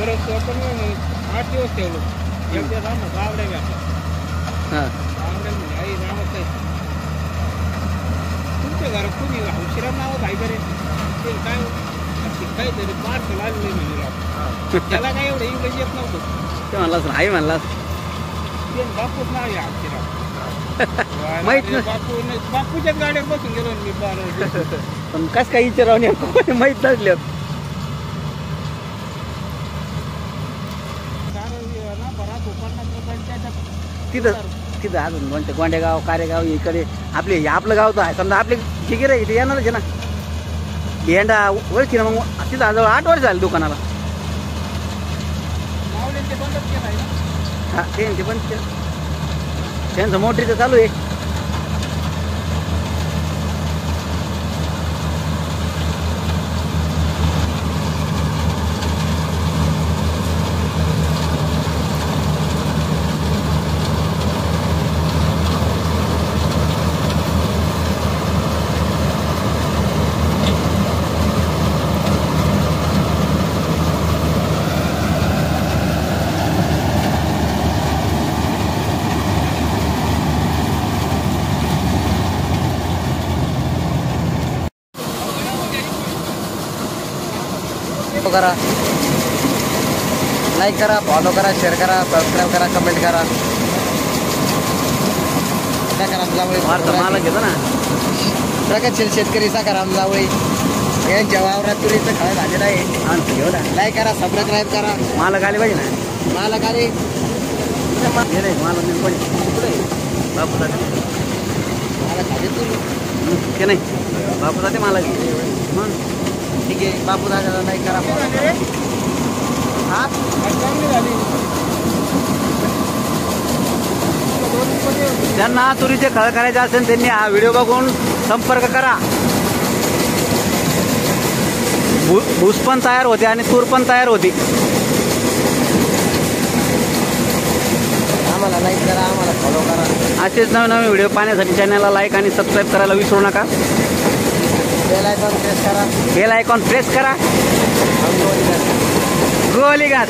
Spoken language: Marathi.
परत आपण 8 दिवस ठेवलो. एकदा जाऊन गावड्या घातला. हां गावड्या म्हणजे आई नावच आहे. तुमच्या घरात कोणी हौशीराम नाव भाई करे ते काय काहीतरी पार्सल आलेलं म्हणजे राव. त्याला काय एवढं इंग्लिश येत नव्हतं. ते म्हणलास आई म्हणलास ते बापूच नाव आहे हौशीराम. माहित नाही. बापूच्याच गाड्यात बसून गेलो मी 12 पण कस काय विचारावं नाही माहित नसल्या तिथं तिथं अजून कोणत्या गोंडेगाव कारेगाव इकडे आपले आपलं गाव तर आहे समजा आपले ठिकीर आहे ते येणारच आहे ना. भेंडा ओळखी ना मग तिथं जवळ 8 वर्ष झाले दुकानाला. हा ते पण त्यांचं मोटरीचं चालू आहे. करा, लाईक करा, फॉलो करा, शेअर करा, सबस्क्राईब करा, कमेंट करा. सकाराम जावळे मला घेतो ना प्रगतशील शेतकरी सकाराम जावळे यांच्या वावरात तुरीचं खळ झालेलं आहे. घेऊ ना, लाईक करा, सबस्क्राईब करा. मालक आले पाहिजे ना. मालक आले मालक पुढे बापू जाते मालक आले तुरी ते नाही बापू जाते मालक मग ठीक आहे. बापू दादा लाईक करा. ज्यांना तुरीचे खळ करायचे असेल त्यांनी हा व्हिडिओ बघून संपर्क करा. भूस पण तयार होते आणि तूर पण तयार होती. आम्हाला लाईक करा, आम्हाला फॉलो करा. असेच नवीन व्हिडिओ पाहण्यासाठी चॅनलला लाईक आणि सबस्क्राईब करायला विसरू नका. बेल आयकॉन प्रेस करा. बेल आयकॉन प्रेस करा. गोलीघाट